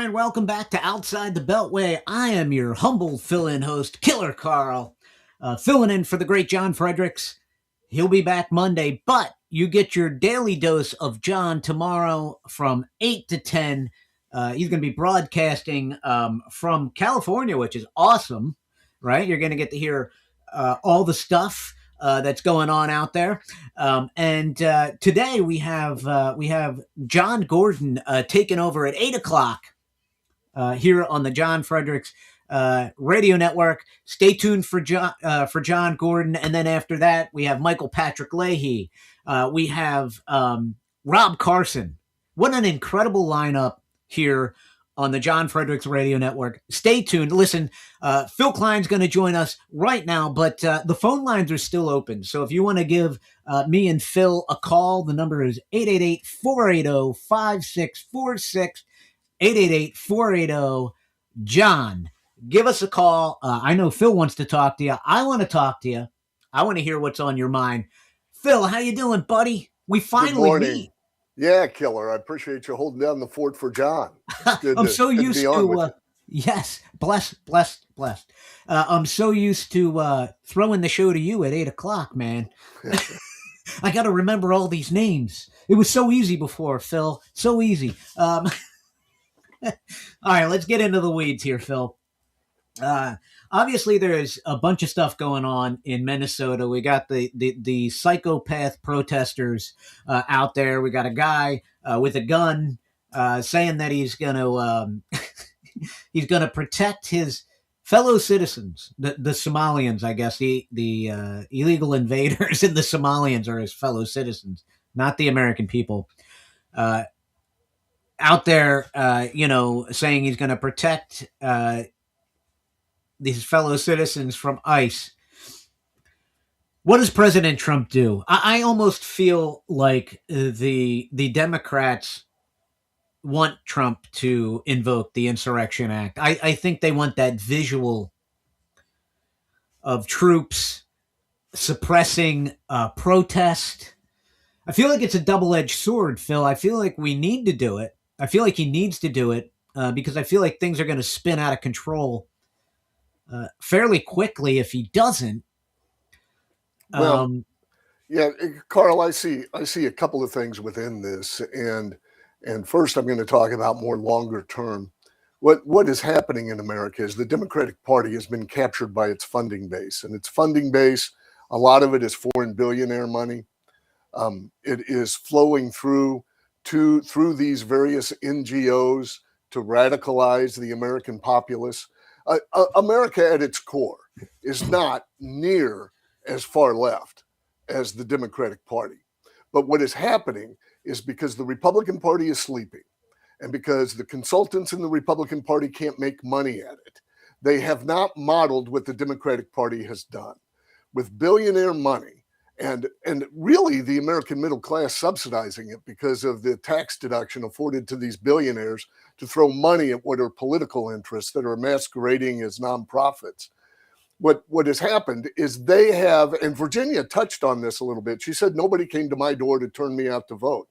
and welcome back to Outside the Beltway. I am your humble fill-in host, Killer Carl, filling in for the great John Fredericks. He'll be back Monday, but you get your daily dose of John tomorrow from 8 to 10. He's going to be broadcasting from California, which is awesome, right? You're going to get to hear all the stuff that's going on out there. And today we have John Gordon taking over at 8 o'clock here on the John Fredericks Radio Network. Stay tuned for John Gordon, and then after that we have Michael Patrick Leahy. We have Rob Carson. What an incredible lineup here on the John Fredericks Radio Network. Stay tuned. Listen, Phill Kline's going to join us right now, but the phone lines are still open. So if you want to give me and Phil a call, the number is 888-480-5646, 888-480-JOHN. Give us a call. I know Phil wants to talk to you. I want to talk to you. I want to hear what's on your mind. Phil, how you doing, buddy? We finally meet. Yeah, Killer. I appreciate you holding down the fort for John. I'm so used to yes, blessed. I'm so used to throwing the show to you at 8 o'clock, man. I got to remember all these names. It was so easy before, Phil. So easy. All right, let's get into the weeds here, Phil. Obviously, there's a bunch of stuff going on in Minnesota. We got the psychopath protesters out there. We got a guy with a gun saying that he's gonna protect his fellow citizens, the Somalians, I guess, the illegal invaders and the Somalians are his fellow citizens, not the American people. Out there, saying he's going to protect these fellow citizens from ICE. What does President Trump do? I almost feel like the Democrats want Trump to invoke the Insurrection Act. I think they want that visual of troops suppressing protest. I feel like it's a double-edged sword, Phil. I feel like we need to do it. I feel like he needs to do it because I feel like things are going to spin out of control fairly quickly if he doesn't. Well, yeah, Carl, I see a couple of things within this, and first I'm going to talk about more longer term. What is happening in America is the Democratic Party has been captured by its funding base, and its funding base, a lot of it is foreign billionaire money. It is flowing through these various NGOs to radicalize the American populace. America at its core is not near as far left as the Democratic Party. But what is happening is because the Republican Party is sleeping and because the consultants in the Republican Party can't make money at it, they have not modeled what the Democratic Party has done. With billionaire money, and really the American middle class subsidizing it because of the tax deduction afforded to these billionaires to throw money at what are political interests that are masquerading as nonprofits. What has happened is they have, and Virginia touched on this a little bit. She said, nobody came to my door to turn me out to vote.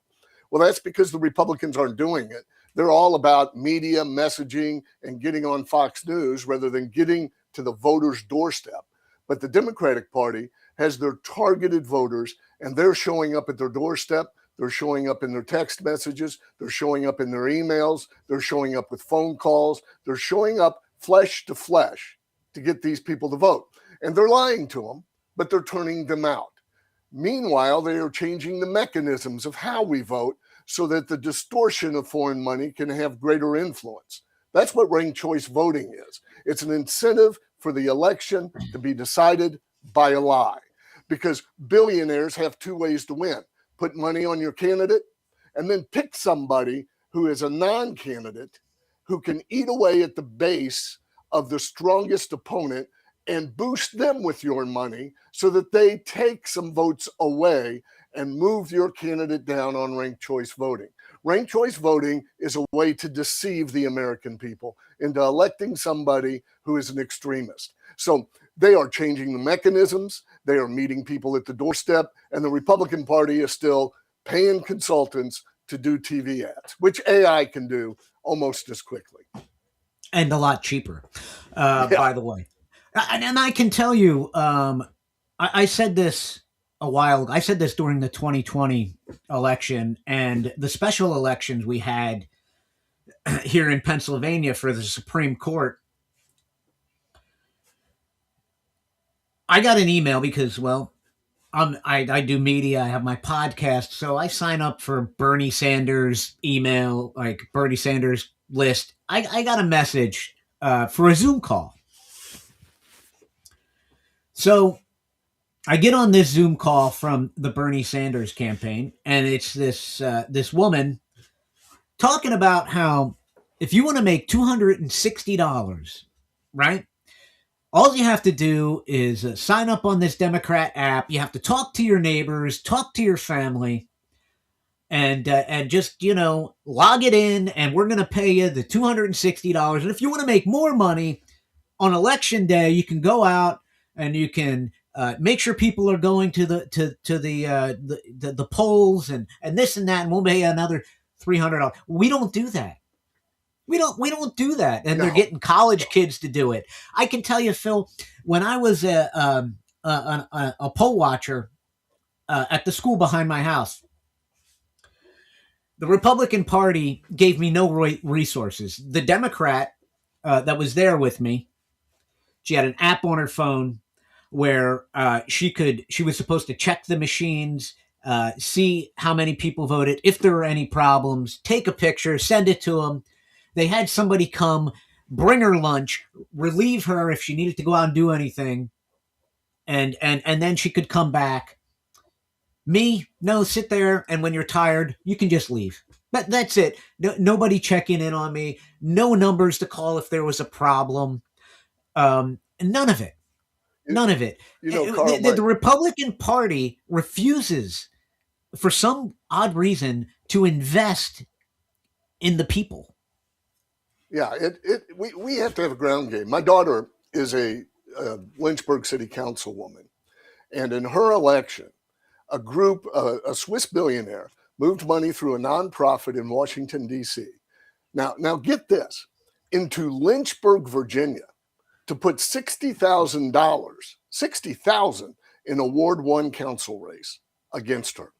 Well, that's because the Republicans aren't doing it. They're all about media, messaging, and getting on Fox News rather than getting to the voter's doorstep. But the Democratic Party has their targeted voters, and they're showing up at their doorstep. They're showing up in their text messages. They're showing up in their emails. They're showing up with phone calls. They're showing up flesh to flesh to get these people to vote. And they're lying to them, but they're turning them out. Meanwhile, they are changing the mechanisms of how we vote so that the distortion of foreign money can have greater influence. That's what ranked choice voting is. It's an incentive for the election to be decided by a lie, because billionaires have two ways to win: put money on your candidate and then pick somebody who is a non-candidate who can eat away at the base of the strongest opponent and boost them with your money so that they take some votes away and move your candidate down on ranked choice voting. Ranked choice voting is a way to deceive the American people into electing somebody who is an extremist. So they are changing the mechanisms. They are meeting people at the doorstep, and the Republican Party is still paying consultants to do TV ads, which AI can do almost as quickly. And a lot cheaper, by the way. And I can tell you, I said this a while ago. I said this during the 2020 election and the special elections we had here in Pennsylvania for the Supreme Court. I got an email because, well, I do media. I have my podcast, so I sign up for Bernie Sanders email, like Bernie Sanders list. I got a message for a Zoom call. So I get on this Zoom call from the Bernie Sanders campaign, and it's this woman talking about how if you want to make $260, right? All you have to do is sign up on this Democrat app. You have to talk to your neighbors, talk to your family, and just log it in, and we're going to pay you the $260. And if you want to make more money on election day, you can go out and you can make sure people are going to the polls and this and that, and we'll pay you another $300. We don't do that. We don't do that, and they're getting college kids to do it. I can tell you, Phil, when I was a poll watcher at the school behind my house, the Republican Party gave me no resources. The Democrat that was there with me, she had an app on her phone where she was supposed to check the machines, see how many people voted, if there were any problems, take a picture, send it to them. They had somebody come, bring her lunch, relieve her if she needed to go out and do anything, and then she could come back. Me, no, sit there, and when you're tired, you can just leave. That's it. Nobody checking in on me. No numbers to call if there was a problem. None of it. None of it. Carl, the Republican Party refuses, for some odd reason, to invest in the people. Yeah, we have to have a ground game. My daughter is a Lynchburg City Councilwoman, and in her election, a Swiss billionaire, moved money through a nonprofit in Washington, D.C. Now get this, into Lynchburg, Virginia, to put $60,000 in a Ward 1 council race against her.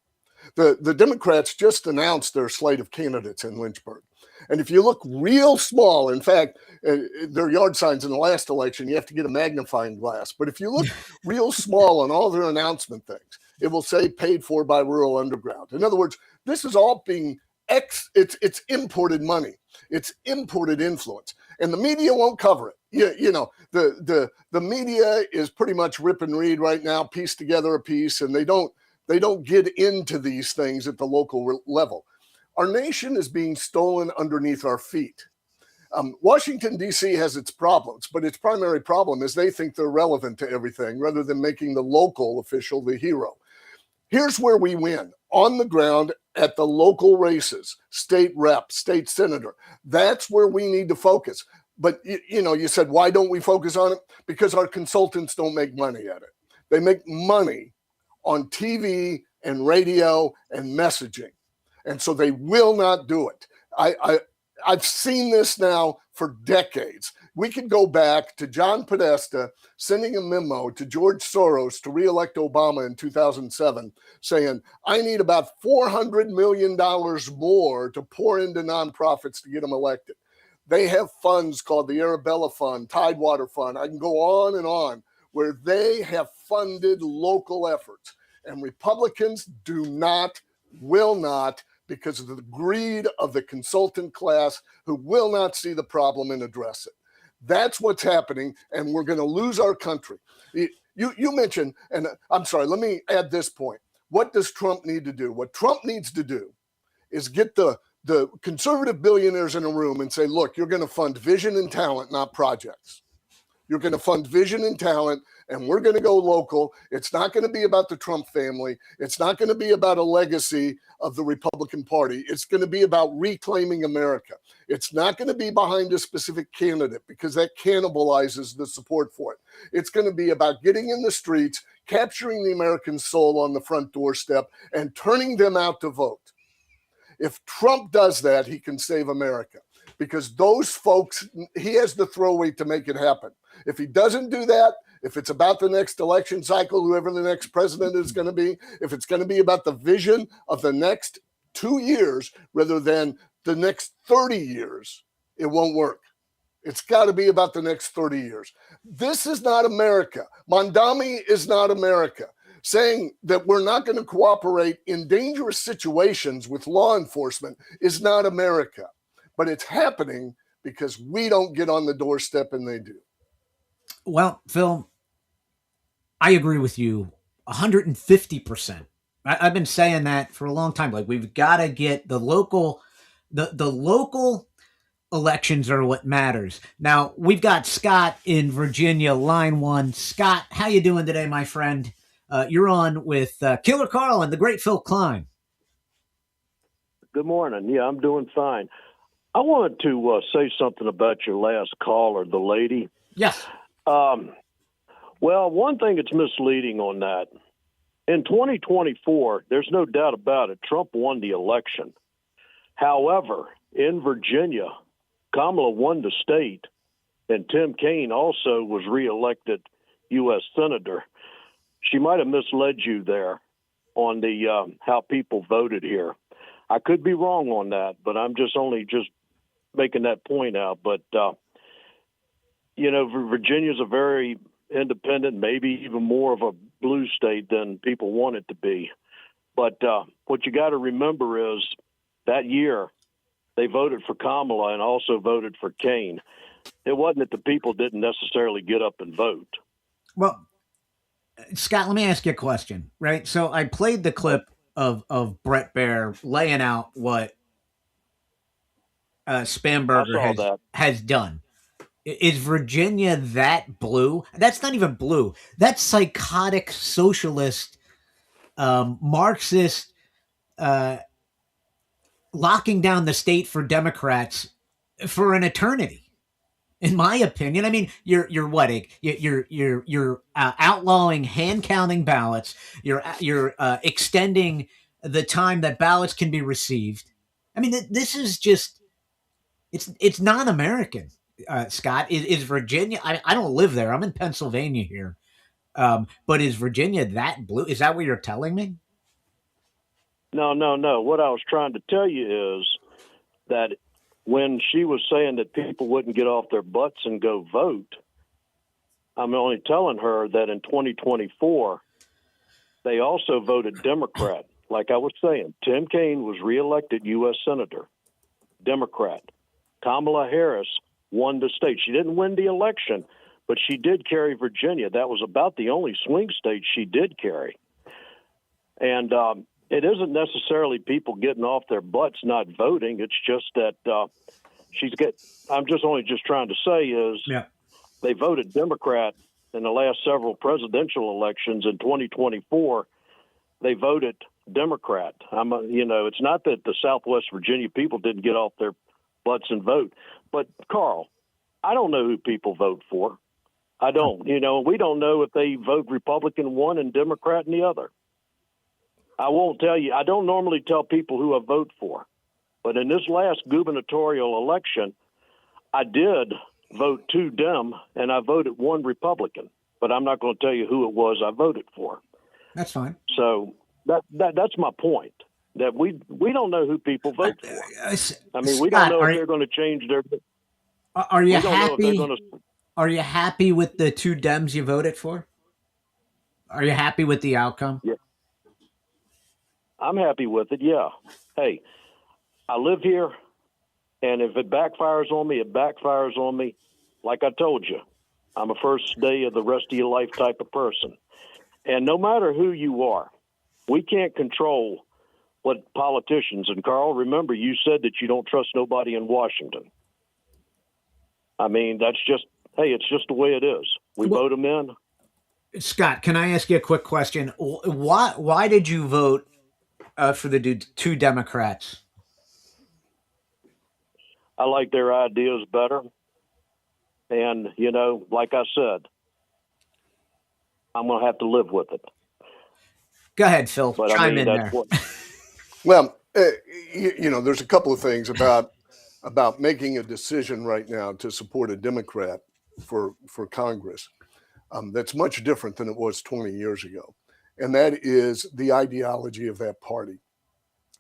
The Democrats just announced their slate of candidates in Lynchburg. And if you look real small, in fact, there are yard signs in the last election, you have to get a magnifying glass. But if you look real small on all their announcement things, it will say paid for by Rural Underground. In other words, this is all being it's imported money. It's imported influence. And the media won't cover it. The media is pretty much rip and read right now, piece together a piece, and they don't get into these things at the local level. Our nation is being stolen underneath our feet. Washington, D.C. has its problems, but its primary problem is they think they're relevant to everything rather than making the local official the hero. Here's where we win, on the ground at the local races, state rep, state senator. That's where we need to focus. But, you said, why don't we focus on it? Because our consultants don't make money at it. They make money on TV and radio and messaging. And so they will not do it. I've seen this now for decades. We could go back to John Podesta sending a memo to George Soros to reelect Obama in 2007 saying, I need about $400 million more to pour into nonprofits to get them elected. They have funds called the Arabella Fund, Tidewater Fund. I can go on, where they have funded local efforts. And Republicans will not, because of the greed of the consultant class who will not see the problem and address it. That's what's happening, and we're going to lose our country. You mentioned, and I'm sorry, let me add this point. What does Trump need to do? What Trump needs to do is get the conservative billionaires in a room and say, look, you're going to fund vision and talent, not projects. You're going to fund vision and talent, and we're going to go local. It's not going to be about the Trump family. It's not going to be about a legacy of the Republican Party. It's going to be about reclaiming America. It's not going to be behind a specific candidate because that cannibalizes the support for it. It's going to be about getting in the streets, capturing the American soul on the front doorstep, and turning them out to vote. If Trump does that, he can save America. because those folks, he has the throw weight to make it happen. If he doesn't do that, if it's about the next election cycle, whoever the next president is going to be, if it's going to be about the vision of the next 2 years rather than the next 30 years, it won't work. It's got to be about the next 30 years. This is not America. Mondami is not America. Saying that we're not going to cooperate in dangerous situations with law enforcement is not America. But it's happening because we don't get on the doorstep and they do. Well, Phil, I agree with you 150%. I've been saying that for a long time. Like, we've got to get the local elections are what matters. Now, we've got Scott in Virginia, line 1. Scott, how you doing today, my friend? You're on with Killer Carl and the great Phill Kline. Good morning. Yeah, I'm doing fine. I wanted to say something about your last caller, the lady. Yes. Well, one thing that's misleading on that, in 2024, there's no doubt about it, Trump won the election. However, in Virginia, Kamala won the state, and Tim Kaine also was reelected U.S. Senator. She might have misled you there on the how people voted here. I could be wrong on that, but I'm just making that point out. But, Virginia's a very independent, maybe even more of a blue state than people want it to be. But what you got to remember is that year they voted for Kamala and also voted for Kaine. It wasn't that the people didn't necessarily get up and vote. Well, Scott, let me ask you a question, right? So I played the clip of Brett Baer laying out what Spamberger has done. Is Virginia that blue? That's not even blue. That's psychotic socialist, Marxist, locking down the state for Democrats for an eternity. In my opinion, I mean, you're outlawing hand counting ballots. You're extending the time that ballots can be received. I mean, this is just it's non-American. Scott, is Virginia? I don't live there. I'm in Pennsylvania here, but is Virginia that blue? Is that what you're telling me? No. What I was trying to tell you is that when she was saying that people wouldn't get off their butts and go vote, I'm only telling her that in 2024, they also voted Democrat. Like I was saying, Tim Kaine was reelected U.S. Senator, Democrat. Kamala Harris won the state. She didn't win the election, but she did carry Virginia. That was about the only swing state she did carry. And it isn't necessarily people getting off their butts not voting. It's just that I'm just trying to say is they voted Democrat in the last several presidential elections. In 2024, they voted Democrat. It's not that the Southwest Virginia people didn't get off their butts and vote. But, Carl, I don't know who people vote for. I don't. We don't know if they vote Republican one and Democrat in the other. I won't tell you. I don't normally tell people who I vote for. But in this last gubernatorial election, I did vote 2 Dem, and I voted 1 Republican. But I'm not going to tell you who it was I voted for. That's fine. So that's my point. That we don't know who people vote for. I mean, we don't know if they're going to change their. Are you happy? Are you happy with the 2 Dems you voted for? Are you happy with the outcome? Yeah, I'm happy with it. Yeah. Hey, I live here, and if it backfires on me, it backfires on me. Like I told you, I'm a first day of the rest of your life type of person, and no matter who you are, we can't control what politicians, and Carl, remember you said that you don't trust nobody in Washington. I mean, it's just the way it is. We vote them in. Scott, can I ask you a quick question? Why did you vote for the 2 Democrats? I like their ideas better. And, like I said, I'm going to have to live with it. Go ahead, Phil. Chime in there. Well, there's a couple of things about about making a decision right now to support a Democrat for Congress that's much different than it was 20 years ago, and that is the ideology of that party.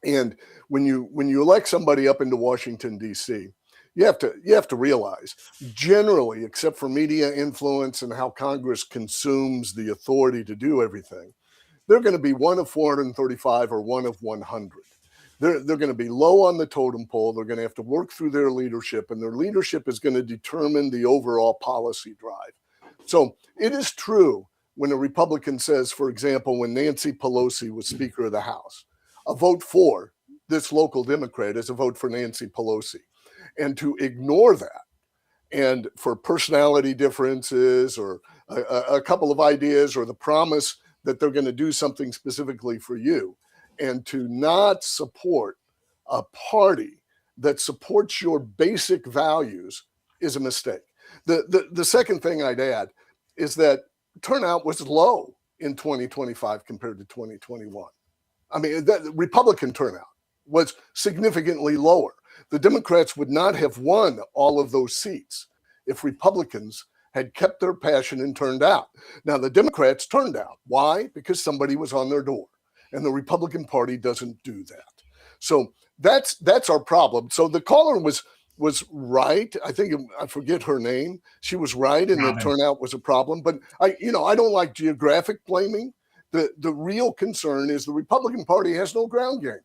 And when you elect somebody up into Washington D.C., you have to realize, generally, except for media influence and how Congress consumes the authority to do everything, they're going to be one of 435 or one of 100. They're going to be low on the totem pole. They're going to have to work through their leadership, and their leadership is going to determine the overall policy drive. So it is true when a Republican says, for example, when Nancy Pelosi was Speaker of the House, a vote for this local Democrat is a vote for Nancy Pelosi. And to ignore that, and for personality differences or a couple of ideas or the promise that they're going to do something specifically for you, and to not support a party that supports your basic values is a mistake. The second thing I'd add is that turnout was low in 2025 compared to 2021. I mean, the Republican turnout was significantly lower. The Democrats would not have won all of those seats if Republicans had kept their passion and turned out. Now, the Democrats turned out. Why? Because somebody was on their door, and the Republican Party doesn't do that. So that's our problem. So the caller was right. I think, I forget her name. She was right, and the turnout was a problem. But I don't like geographic blaming. The real concern is the Republican Party has no ground game.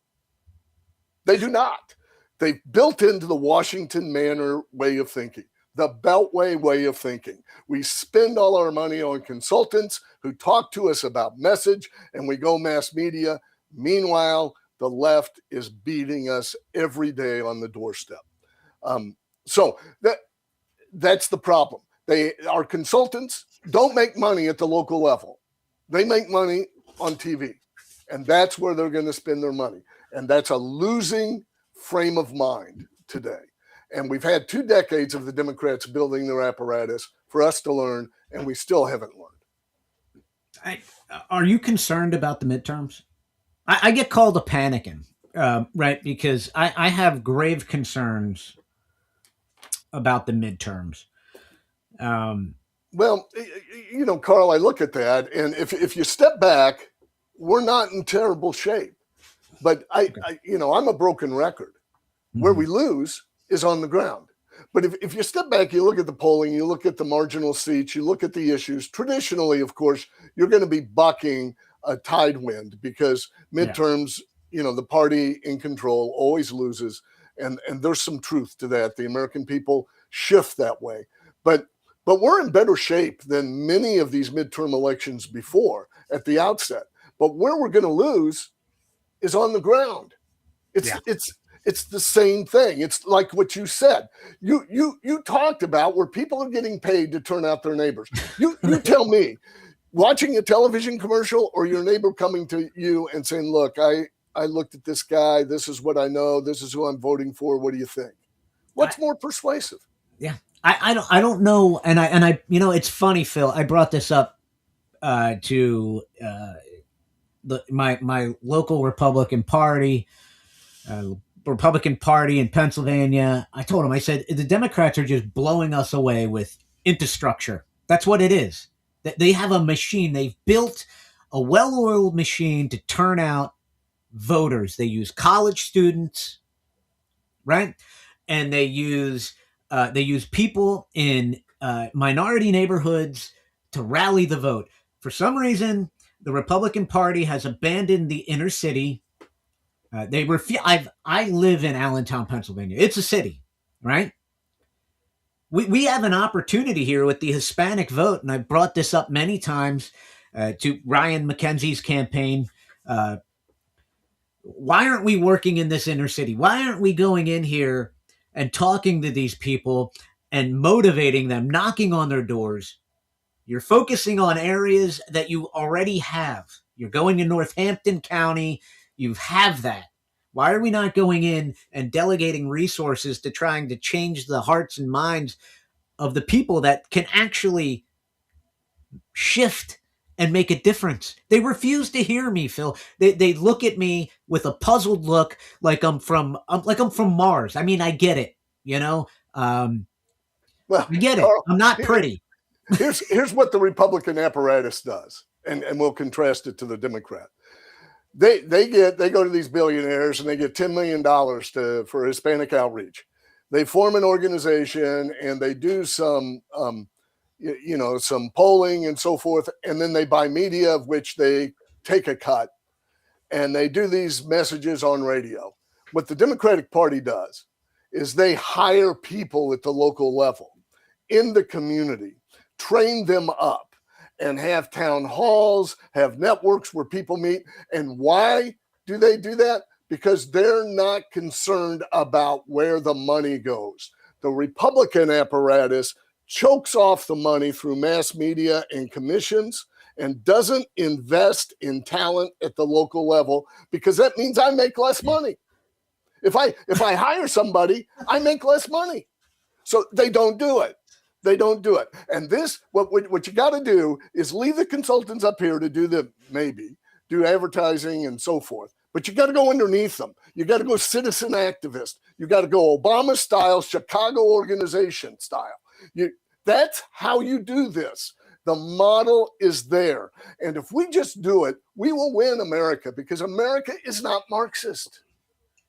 They do not. They've built into the Washington Manor way of thinking, the Beltway way of thinking. We spend all our money on consultants who talk to us about message, and we go mass media. Meanwhile, the left is beating us every day on the doorstep. So that's the problem. Our consultants don't make money at the local level. They make money on TV, and that's where they're going to spend their money. And that's a losing frame of mind today. And we've had 2 decades of the Democrats building their apparatus for us to learn, and we still haven't learned. Are you concerned about the midterms? I get called a panicking, right? Because I have grave concerns about the midterms. Well, Carl, I look at that, and if you step back, we're not in terrible shape. But I'm a broken record. Where we lose is on the ground. But if you step back, you look at the polling, you look at the marginal seats, you look at the issues. Traditionally, of course, you're going to be bucking a tide wind because midterms, the party in control always loses. And there's some truth to that. The American people shift that way. But we're in better shape than many of these midterm elections before at the outset. But where we're going to lose is on the ground. It's the same thing. It's like what you said. You talked about where people are getting paid to turn out their neighbors. You tell me, watching a television commercial or your neighbor coming to you and saying, look, I looked at this guy. This is what I know. This is who I'm voting for. What do you think? What's more persuasive? Yeah, I don't know. And I it's funny, Phil. I brought this up to my local Republican Party in Pennsylvania. I told him, I said, the Democrats are just blowing us away with infrastructure. That's what it is. They have a machine. They've built a well-oiled machine to turn out voters. They use college students, right? And they use people in minority neighborhoods to rally the vote. For some reason, the Republican Party has abandoned the inner city. I live in Allentown, Pennsylvania. It's a city, right? We have an opportunity here with the Hispanic vote, and I brought this up many times to Ryan McKenzie's campaign. Why aren't we working in this inner city? Why aren't we going in here and talking to these people and motivating them, knocking on their doors? You're focusing on areas that you already have. You're going to Northampton County. You have that. Why are we not going in and delegating resources to trying to change the hearts and minds of the people that can actually shift and make a difference? They refuse to hear me, Phil. They look at me with a puzzled look, like I'm from Mars. I mean, I get it. You know, Well, you get it. Carl, I'm not pretty. here's what the Republican apparatus does, and we'll contrast it to the Democrat. They go to these billionaires and they get $10 million for Hispanic outreach. They form an organization and they do some some polling and so forth, and then they buy media of which they take a cut, and they do these messages on radio. What the Democratic Party does is they hire people at the local level in the community, train them up, and have town halls, have networks where people meet. And why do they do that? Because they're not concerned about where the money goes. The Republican apparatus chokes off the money through mass media and commissions and doesn't invest in talent at the local level, because that means I make less money. If I hire somebody, I make less money. So they don't do it. They don't do it. And this, what you got to do is leave the consultants up here to do advertising and so forth. But you got to go underneath them. You got to go citizen activist. You got to go Obama style, Chicago organization style. That's how you do this. The model is there. And if we just do it, we will win America, because America is not Marxist.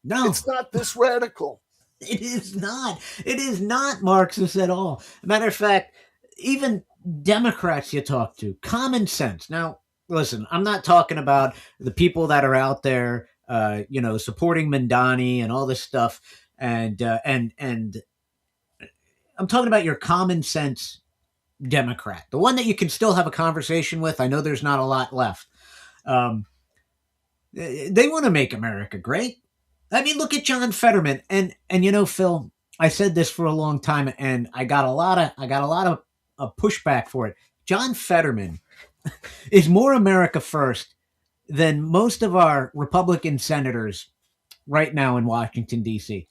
No, it's not this radical. It is not. It is not Marxist at all. Matter of fact, even Democrats you talk to, common sense. Now, listen, I'm not talking about the people that are out there, supporting Mandani and all this stuff, and I'm talking about your common sense Democrat, the one that you can still have a conversation with. I know there's not a lot left. They want to make America great. I mean, look at John Fetterman, and Phil, I said this for a long time, and I got a lot of pushback for it. John Fetterman is more America first than most of our Republican senators right now in Washington, D.C.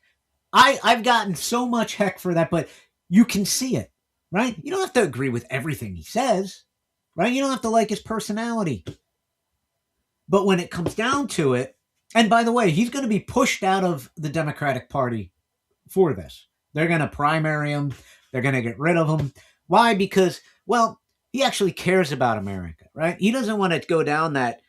I've gotten so much heck for that, but you can see it, right? You don't have to agree with everything he says, right? You don't have to like his personality. But when it comes down to it, and by the way, he's going to be pushed out of the Democratic Party for this. They're going to primary him. They're going to get rid of him. Why? Because, well, he actually cares about America, right? He doesn't want to go down that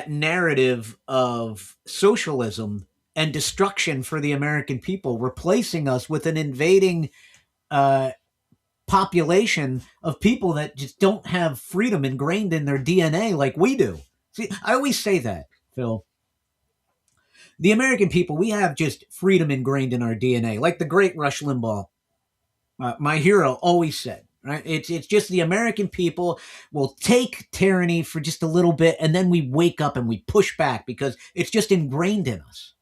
narrative of socialism and destruction for the American people, replacing us with an invading population of people that just don't have freedom ingrained in their DNA like we do. See, I always say that, Phil. The American people, we have just freedom ingrained in our DNA, like the great Rush Limbaugh, my hero, always said. Right? It's just the American people will take tyranny for just a little bit, and then we wake up and we push back because it's just ingrained in us.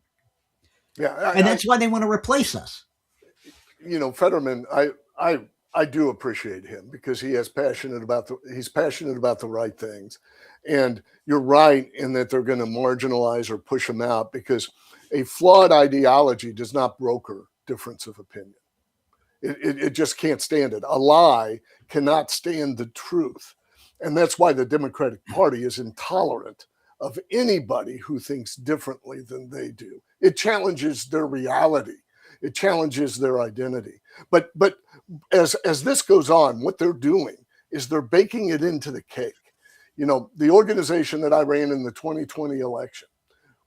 Yeah, and that's why they want to replace us. Fetterman, I do appreciate him because he's passionate about the right things. And you're right in that they're going to marginalize or push him out, because a flawed ideology does not broker difference of opinion. It just can't stand it. A lie cannot stand the truth. And that's why the Democratic Party is intolerant of anybody who thinks differently than they do. It challenges their reality. It challenges their identity. But as this goes on, what they're doing is they're baking it into the cake. The organization that I ran in the 2020 election,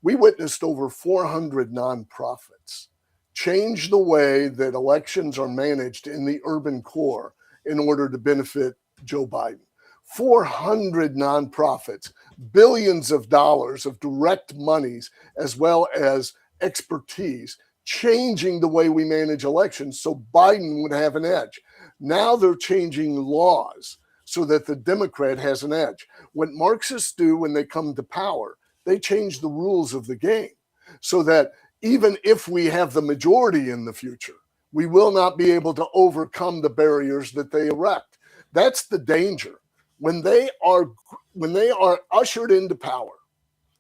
we witnessed over 400 nonprofits change the way that elections are managed in the urban core in order to benefit Joe Biden. 400 nonprofits, billions of dollars of direct monies, as well as expertise, changing the way we manage elections so Biden would have an edge. Now they're changing laws so that the Democrat has an edge. What Marxists do when they come to power, they change the rules of the game so that even if we have the majority in the future, we will not be able to overcome the barriers that they erect. That's the danger. When they are ushered into power,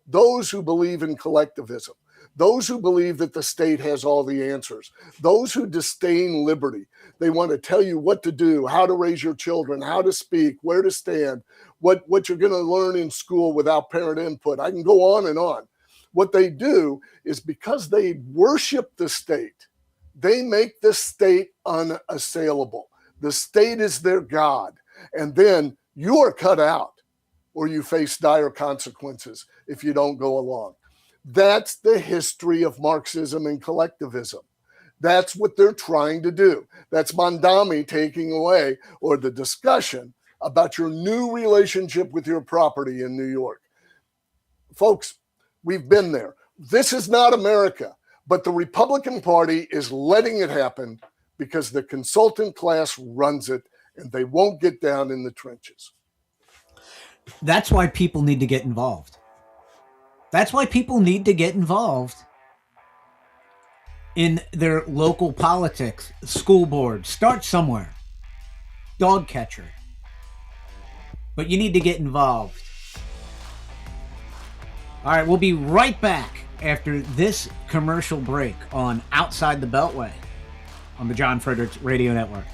those who believe in collectivism, those who believe that the state has all the answers, those who disdain liberty, they want to tell you what to do, how to raise your children, how to speak, where to stand, what you're going to learn in school without parent input. I can go on and on. What they do is, because they worship the state, They make the state unassailable. The state is their God. And then you are cut out, or you face dire consequences if you don't go along. That's the history of Marxism and collectivism. That's what they're trying to do. That's Mondami taking away, or the discussion about your new relationship with your property in New York. Folks, we've been there. This is not America, but the Republican Party is letting it happen because the consultant class runs it, and they won't get down in the trenches. That's why people need to get involved. That's why people need to get involved in their local politics, school board. Start somewhere. Dog catcher. But you need to get involved. All right, we'll be right back after this commercial break on Outside the Beltway on the John Fredericks Radio Network.